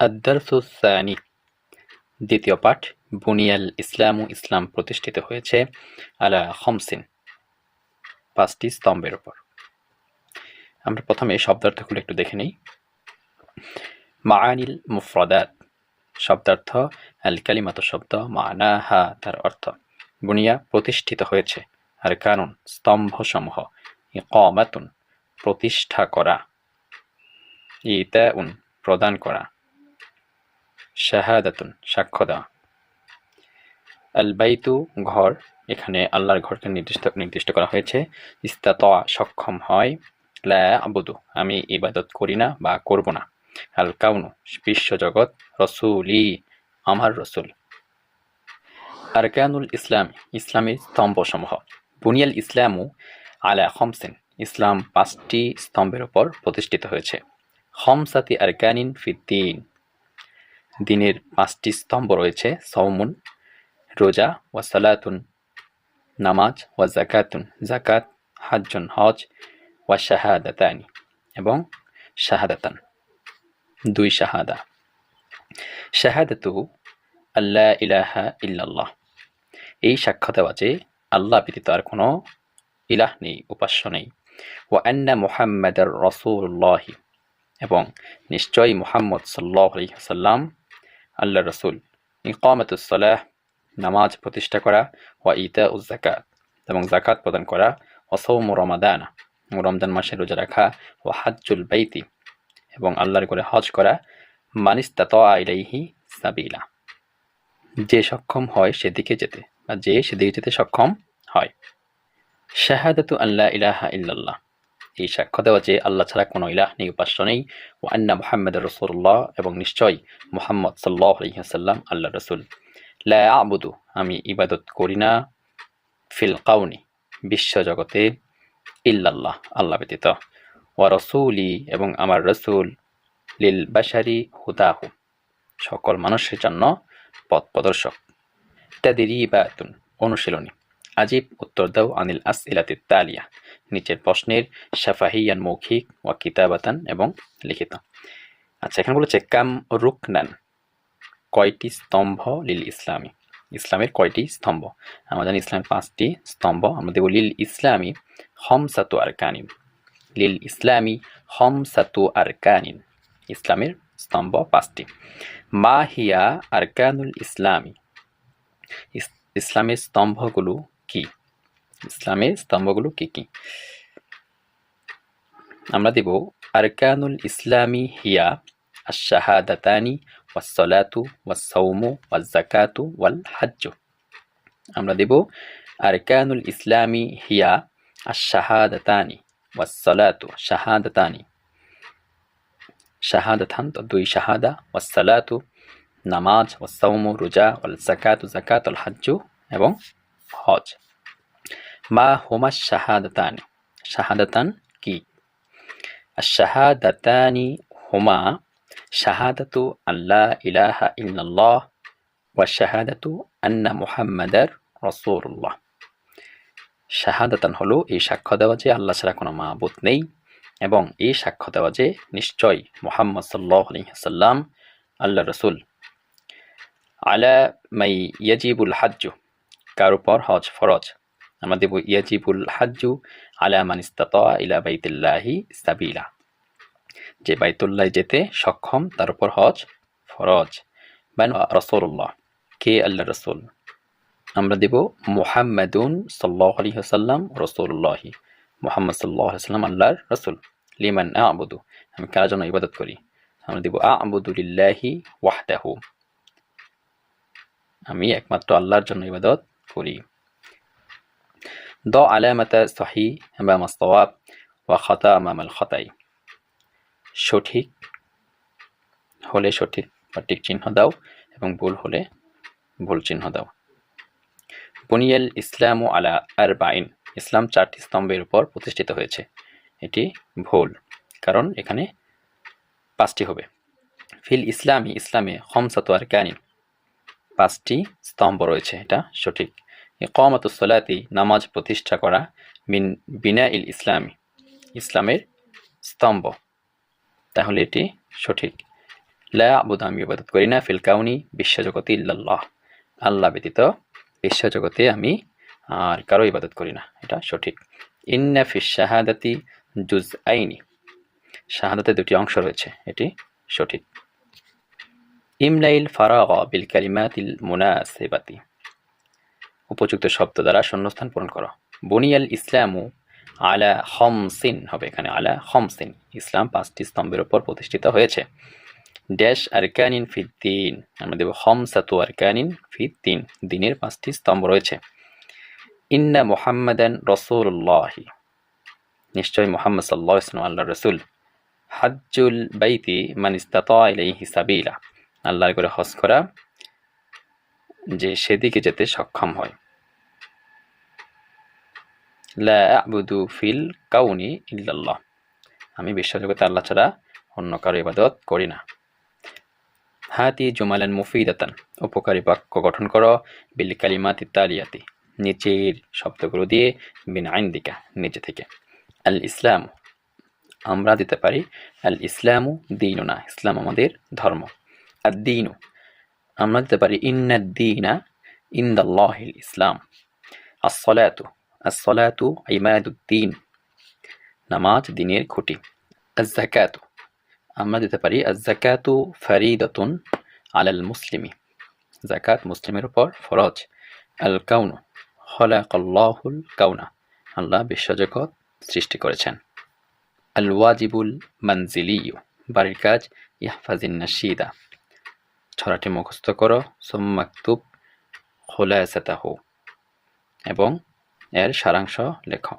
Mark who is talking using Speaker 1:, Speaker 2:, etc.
Speaker 1: আদ-দারসুস-সানি, দ্বিতীয় পাঠ। বুনিয়াল ইসলামু, ইসলাম প্রতিষ্ঠিত হয়েছে, আলা খামসিন, পাঁচটি স্তম্ভের উপর। আমরা প্রথমে শব্দার্থগুলো একটু দেখে নিই। মাআনিল মুফরাদাত, শব্দার্থ আল কালিমাতু শব্দ, মানাহা তার অর্থ, বুনিয়া প্রতিষ্ঠিত হয়েছে, আর কানুন স্তম্ভসমূহ, ইকামাতুন প্রতিষ্ঠা করা, ইতাউন প্রদান করা, শাহাদাতুন সাক্ষ্য দেওয়া। আল বাইতু ঘর, এখানে আল্লাহর ঘরকে নির্দিষ্ট করা হয়েছে। ইস্তাতা সক্ষম হয়, লা আবুদু আমি ইবাদত করি না বা করব না, আল কাউনু বিশ্বজগৎ, রসুলি আমার রসুল। আরকানুল ইসলাম, ইসলামের স্তম্ভসমূহ। বুনিয়াল ইসলামু আলা খামসিন, ইসলাম পাঁচটি স্তম্ভের উপর প্রতিষ্ঠিত হয়েছে। খামসাতি আরকানিন ফিদ্দীন, দিনের পাঁচটি স্তম্ভ রয়েছে। সাওমুন রোজা, ওয়া সালাতুন নামাজ, ওয়া যাকাতুন যাকাত, হাজ্জুন হজ, ওয়া শাহাদাতানি এবং শাহাদাতান দুই শাহাদা। শাহাদাতু আল্লা ইলাহা ইল্লাল্লাহ, এই সাক্ষ্য দেওয়া যে আল্লাহ ব্যতীত আর কোনো ইলাহ নেই, উপাস্য নেই। ওয়া আন্না মুহাম্মাদার রাসূলুল্লাহ, এবং নিশ্চয়ই মুহাম্মদ সাল্লাল্লাহু আলাইহি ওয়াসাল্লাম আল্লাহর রাসূল। ইকামাতুস সালাহ, নামাজ প্রতিষ্ঠা করা। ওয়া ইতাউজ যাকাত, এবং যাকাত প্রদান করা। ওয়া সাওমু রমাদান, রমজান মাসে রোজা রাখা। ওয়া হাজ্জুল বাইতি, এবং আল্লাহর ঘরে হজ করা। মান ইসতাতা ইলাইহি সাবিলা, যে সক্ষম হয় সেদিকে যেতে, বা যে সেদিকে যেতে সক্ষম হয়। শাহাদাতু আল্লা ইলাহা ইল্লাল্লাহ, এই সাক্ষ্য দেওয়া যে আল্লাহ ছাড়া কোনো ইলাহ নেই, উপাস্য নেই। ওয়া আন্না মুহাম্মাদুর রাসূলুল্লাহ, এবং নিশ্চয় মুহাম্মদ সাল্লাল্লাহু আলাইহি ওয়াসাল্লাম আল্লাহর রাসূল। লা আ'বুদু আমি ইবাদত করি না, ফিল কাউনি বিশ্বজগতে, ইল্লাল্লাহ আল্লাহ ব্যতীত। ওয়া রাসূলি, এবং আমার রাসূল, লিল বাশারি হুদাহু সকল মানুষের জন্য পথ প্রদর্শক। তাদরিবাতুন অনুশীলনী। আজিব উত্তর দাও, আনিল আসইলাতিত তালিয়া নিচের প্রশ্নের, শাফাহিয়ান মৌখিক, ওয়া কিতাবাতান এবং লিখিত। আচ্ছা, এখানে বলেছে কাম রুকনান, কয়টি স্তম্ভ, লিল ইসলামী ইসলামের কয়টি স্তম্ভ। আমরা জানি ইসলামের পাঁচটি স্তম্ভ। আমরা দেব লিল ইসলামী খামসাতু আরকানিন, লিল ইসলামী খামসাতু আরকানিন, ইসলামের স্তম্ভ পাঁচটি। মা হিয়া আরকানুল ইসলামী, ইসলামের স্তম্ভগুলো কি, ইসলামের স্তম্ভগুলো কি কি। আমরা দেব আরকানুল ইসলামী হিয়া আশ-শাহাদাতানি ওয়াস-সালাতু ওয়াস-সাওমু ওয়াজ-যাকাতু ওয়াল-হাজ্জু। আমরা দেব আরকানুল ইসলামী হিয়া আশ-শাহাদাতানি ওয়াস-সালাতু, শাহাদাতানি শাহাদাতান তো দুই শাহাদা, ওয়াস-সালাতু নামাজ, ওয়াস-সাওমু রোজা, ওয়াল-যাকাতু যাকাত, ওয়াল-হাজ্জু এবং হজ। মা হুমা শাহাদাতানি, শাহাদাতান কি। আশ-শাহাদাতানি হুমা শাহাদাতু আল্লা ইলাহা ইল্লাল্লাহ ওয়া শাহাদাতু আন্না মুহাম্মাদার রাসূলুল্লাহ। শাহাদাতান হলো এই সাক্ষ্য দেওয়া যে আল্লাহ ছাড়া কোনো মাবুদ নেই, এবং এই সাক্ষ্য দেওয়া যে নিশ্চয় মুহাম্মদ সাল্লাল্লাহু আলাইহি ওয়াসাল্লাম আল্লাহর রাসূল। আলা মাই ইয়াজিবুল হাজ্জু, কার উপর হজ ফরজ। আমরা দেব ইয়াজিবুল হাজ্জু আলা মান ইসতাতা ইলা বাইতিল্লাহি সাবিলা, যে বাইতুল্লাহ যেতে সক্ষম তার উপর হজ ফরজ। মান রাসূলুল্লাহ, কে আল্লাহ রাসূল। আমরা দেব মুহাম্মাদুন সাল্লাল্লাহু আলাইহি ওয়াসাল্লাম রাসূলুল্লাহ, মুহাম্মদ সাল্লাল্লাহু আলাইহি ওয়াসাল্লাম আল্লাহর রাসূল। লিমান আ'বুদু, আমি কার জন্য ইবাদত করি। আমরা দেব আ'বুদু লিল্লাহি ওয়াহদাহু, আমি একমাত্র আল্লাহর জন্য ইবাদত করি। দ আলামাতা সহিহ আমামা সাওয়াব ওয়া খাতা আমামাল খাতাই, সঠিক হলে সঠিক বা ঠিক চিহ্ন দাও, এবং ভুল হলে ভুল চিহ্ন দাও। বুনিয়াল ইসলামু আলা আরবাইন, ইসলাম চারটি স্তম্ভের উপর প্রতিষ্ঠিত হয়েছে, এটি ভুল, কারণ এখানে পাঁচটি হবে। ফিল ইসলামী, ইসলামে খামসাতু আরকানিন, পাঁচটি স্তম্ভ রয়েছে, এটা সঠিক। ইকামাতুস সালাতি, নামাজ প্রতিষ্ঠা করা। মিন বিনাইল ইসলামী, ইসলামের স্তম্ভ, তাহলে এটি সঠিক। লা আবুদু আমি ইবাদত করি না ফিল কাউনি বিশ্বজগতে ইল্লাল্লাহ আল্লাহ ব্যতীত বিশ্বজগতে আমি আর কারো ইবাদত করি না, এটা সঠিক। ইন্না ফিশ শাহাদাতি জুজআইনি শাহাদাতে দুটি অংশ রয়েছে, এটি সঠিক। ইমলাইল ফারাগ বিল কালিমাতিল মুনাসিবাতি উপযুক্ত শব্দ দ্বারা শূন্যস্থান পূরণ করো। বুনিয়াল ইসলামু আলা খমসিন হবে এখানে, আলা খমসিন ইসলাম 5টি স্তম্ভের উপর প্রতিষ্ঠিত হয়েছে। ড্যাশ আরকানিন ফিদ্দিন আমরা দেব খমসাতু আরকানিন ফিদ্দিন দিনের 5টি স্তম্ভ রয়েছে। ইন্না মুহাম্মাদান রাসূলুল্লাহি নিশ্চয় মুহাম্মদ সাল্লাল্লাহু আলাইহি ওয়াসাল্লাম আল্লাহর রাসূল। হাজ্জুল বাইতি মান ইসতাতা ইলাইহি সাবিলা আল্লাহর ঘরে হজ করা যে সেদিকে যেতে সক্ষম হয়। লা আ'বুদু ফিল কাউনি ইল্লাল্লাহ আমি বিশ্বজগতে আল্লাহ ছাড়া অন্য কারো ইবাদত করি না। হাতি জুমালান মুফিদাতান উপকারী বাক্য গঠন করো। বিল কালিমাতি তালিয়াতি নিচের শব্দগুলো দিয়ে। বিন ইনদিকা নিচে থেকে। আল ইসলাম আমরা দিতে পারি আল ইসলামু দীনুনা ইসলাম আমাদের ধর্ম। আর দীনু আমরা দিতে পারি ইন্নাদ দীনা ইনদাল্লাহিল ইসলাম। আসসালাতু আসসালাতু ইমাদুদ্দিন নামাজ দিনের খুঁটি। আয-যাকাতু আমরা দিতে পারি আয-যাকাতু ফারিদাতুন আলাল মুসলিমি যাকাত মুসলিমের উপর ফরজ। আল কাউনু খালাকাল্লাহুল কাউনা আল্লাহ বিশ্বজগৎ সৃষ্টি করেছেন। আল ওয়াজিবুল মানজিলিয়্যু বাড়ির কাজ। ইহফাজিন নাশিদা ছড়াটি মুখস্থ করো। সুম্মা আকতুব খুলাসাতাহু এবং এর সারাংশ লেখো।